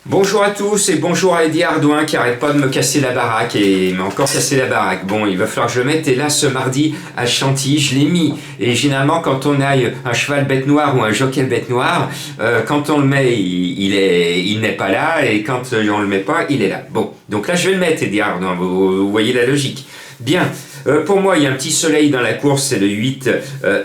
Bonjour à tous et bonjour à Eddie Ardouin qui arrête pas de me casser la baraque et il m'a encore cassé la baraque. Bon, il va falloir que je le mette et là ce mardi à Chantilly je l'ai mis. Et généralement quand on a un cheval bête noire ou un jockey bête noire, quand on le met il n'est pas là et quand on le met pas il est là. Bon, donc là je vais le mettre Eddie Ardouin, vous voyez la logique. Bien. Pour moi, il y a un petit soleil dans la course, c'est le 8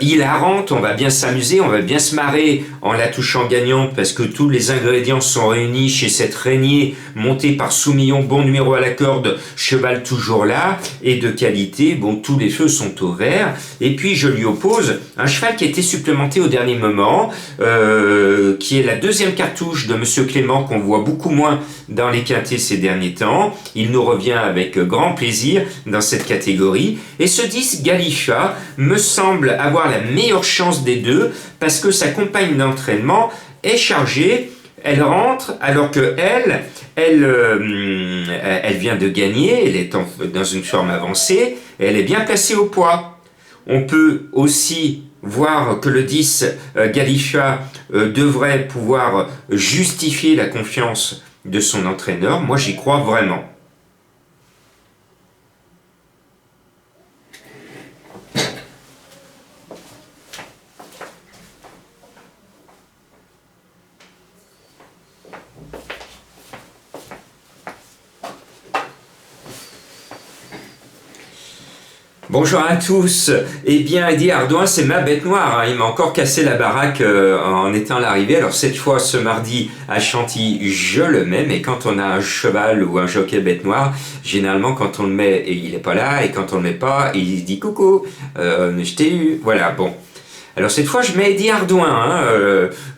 hilarante, on va bien s'amuser, on va bien se marrer en la touchant gagnante parce que tous les ingrédients sont réunis chez cette Régnier montée par Soumillon, bon numéro à la corde, cheval toujours là et de qualité, bon tous les feux sont au vert. Et puis je lui oppose un cheval qui a été supplémenté au dernier moment, qui est la deuxième cartouche de Monsieur Clément qu'on voit beaucoup moins dans les quintés ces derniers temps. Il nous revient avec grand plaisir dans cette catégorie. Et ce 10 Galicha me semble avoir la meilleure chance des deux parce que sa compagne d'entraînement est chargée, elle rentre alors que elle vient de gagner, elle est dans une forme avancée, et elle est bien placée au poids. On peut aussi voir que le 10 Galicha devrait pouvoir justifier la confiance de son entraîneur. Moi j'y crois vraiment. Bonjour à tous. Eh bien, Eddie Ardouin, c'est ma bête noire. Il m'a encore cassé la baraque en étant l'arrivée. Alors cette fois, ce mardi à Chantilly, je le mets. Mais quand on a un cheval ou un jockey bête noire, généralement quand on le met, il n'est pas là. Et quand on le met pas, il se dit coucou, je t'ai eu. Voilà, bon. Alors cette fois, je mets Eddie Ardouin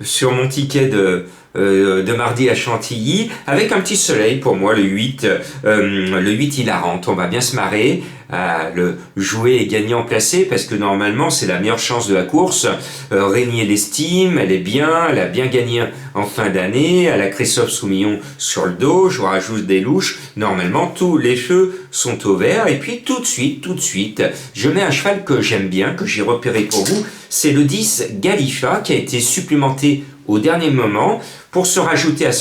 sur mon ticket de mardi à Chantilly, avec un petit soleil pour moi, le 8 hilarante. On va bien se marrer à le jouer et gagnant placé, parce que normalement c'est la meilleure chance de la course. Régnier l'estime, elle est bien, elle a bien gagné en fin d'année, elle a Christophe Soumillon sur le dos, je vous rajoute des louches, normalement tous les feux sont au vert, et puis tout de suite, je mets un cheval que j'aime bien, que j'ai repéré pour vous, c'est le 10 Galicha, qui a été supplémenté au dernier moment pour se rajouter à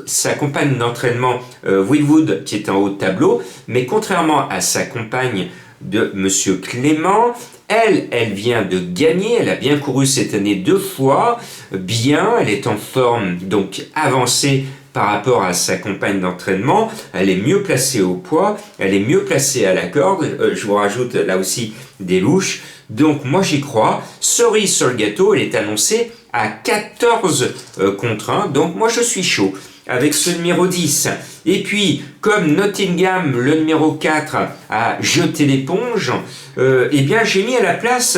sa compagne d'entraînement Willwood qui est en haut de tableau, mais contrairement à sa compagne de Monsieur Clément, elle vient de gagner, elle a bien couru cette année 2 fois, bien, elle est en forme donc avancée par rapport à sa compagne d'entraînement, elle est mieux placée au poids, elle est mieux placée à la corde, je vous rajoute là aussi des louches, donc moi j'y crois. Cerise sur le gâteau, elle est annoncée à 14 contre 1, donc moi je suis chaud avec ce numéro 10. Et puis, comme Nottingham, le numéro 4, a jeté l'éponge, eh bien j'ai mis à la place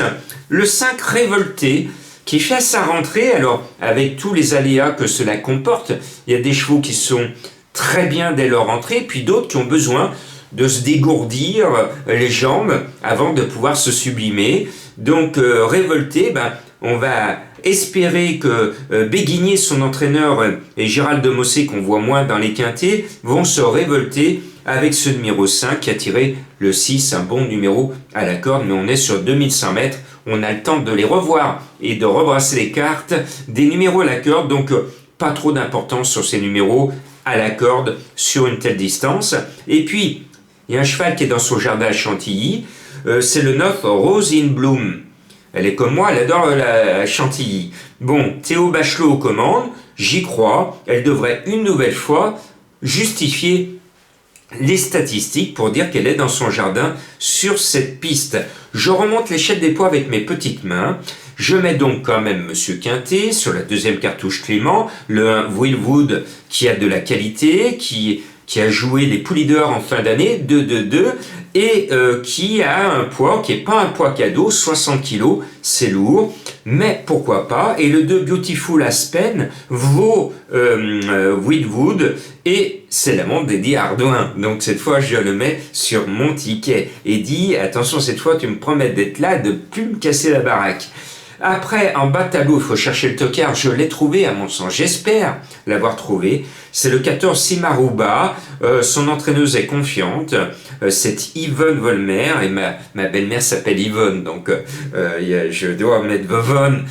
le 5 Révolté, qui fait sa rentrée, alors avec tous les aléas que cela comporte, il y a des chevaux qui sont très bien dès leur entrée, puis d'autres qui ont besoin de se dégourdir les jambes avant de pouvoir se sublimer. Donc Révolté, on va espérer que Béguigné, son entraîneur, et Gérald de Mossé, qu'on voit moins dans les quintés, vont se révolter avec ce numéro 5 qui a tiré le 6, un bon numéro à la corde, mais on est sur 2100 mètres, on a le temps de les revoir et de rebrasser les cartes des numéros à la corde, donc pas trop d'importance sur ces numéros à la corde sur une telle distance. Et puis, il y a un cheval qui est dans son jardin à Chantilly, c'est le 9 Rose in Bloom. Elle est comme moi, elle adore la Chantilly. Bon, Théo Bachelot aux commandes, j'y crois, elle devrait une nouvelle fois justifier les statistiques pour dire qu'elle est dans son jardin sur cette piste. Je remonte l'échelle des poids avec mes petites mains. Je mets donc quand même Monsieur Quintet sur la deuxième cartouche Clément, le 1 Willwood qui a de la qualité, qui a joué les poulies d'or en fin d'année, 2-2-2, et qui a un poids qui n'est pas un poids cadeau, 60 kg, c'est lourd, mais pourquoi pas. Et le 2 Beautiful Aspen vaut Willwood, et c'est la montre d'Eddie Ardouin. Donc cette fois, je le mets sur mon ticket. Eddie, attention, cette fois, tu me promets d'être là, de ne plus me casser la baraque. Après, en bas de tableau, il faut chercher le tocard. Je l'ai trouvé, à mon sens. J'espère l'avoir trouvé. C'est le 14 Simaruba. Son entraîneuse est confiante. C'est Yvonne Volmer. Et ma belle-mère s'appelle Yvonne. Donc, je dois mettre Vovonne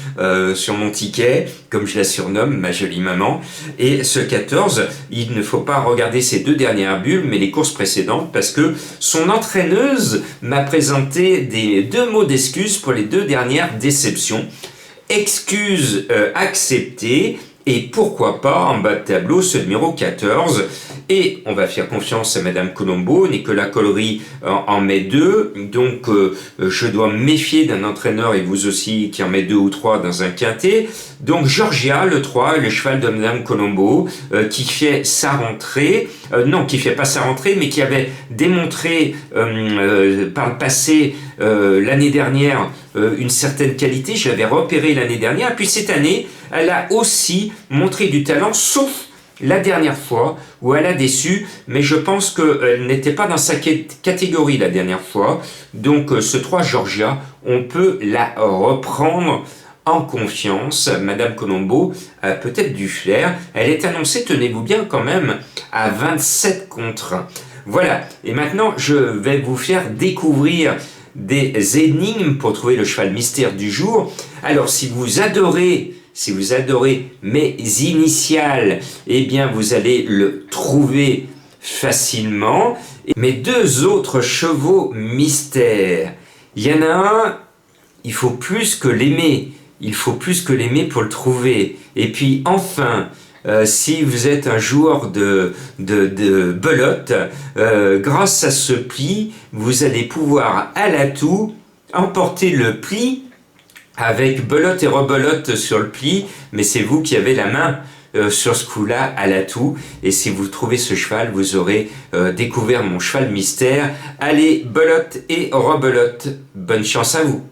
sur mon ticket, comme je la surnomme, ma jolie maman. Et ce 14, il ne faut pas regarder ses 2 dernières bulles, mais les courses précédentes, parce que son entraîneuse m'a présenté 2 mots d'excuses pour les 2 dernières déceptions. Excuses acceptées, et pourquoi pas en bas de tableau ce numéro 14. Et on va faire confiance à Madame Colombo. Nicolas Collery en met 2, donc je dois me méfier d'un entraîneur, et vous aussi, qui en met 2 ou 3 dans un quintet. Donc Georgia, le 3, le cheval de Madame Colombo, qui fait sa rentrée, non, qui fait pas sa rentrée, mais qui avait démontré par le passé, l'année dernière, une certaine qualité. Je l'avais repéré l'année dernière, et puis cette année, elle a aussi montré du talent, sauf la dernière fois où elle a déçu, mais je pense qu'elle n'était pas dans sa catégorie la dernière fois. Donc ce 3 Georgia, on peut la reprendre en confiance. Madame Colombo a peut-être du flair. Elle est annoncée, tenez-vous bien quand même, à 27 contre 1. Voilà, et maintenant je vais vous faire découvrir des énigmes pour trouver le cheval mystère du jour. Alors si vous adorez mes initiales, eh bien vous allez le trouver facilement. Mes 2 autres chevaux mystères, il y en a un, il faut plus que l'aimer. Il faut plus que l'aimer pour le trouver. Et puis enfin, si vous êtes un joueur de belote, grâce à ce pli, vous allez pouvoir à l'atout emporter le pli avec belote et rebelote sur le pli, mais c'est vous qui avez la main sur ce coup-là à l'atout. Et si vous trouvez ce cheval, vous aurez découvert mon cheval mystère. Allez, belote et rebelote. Bonne chance à vous.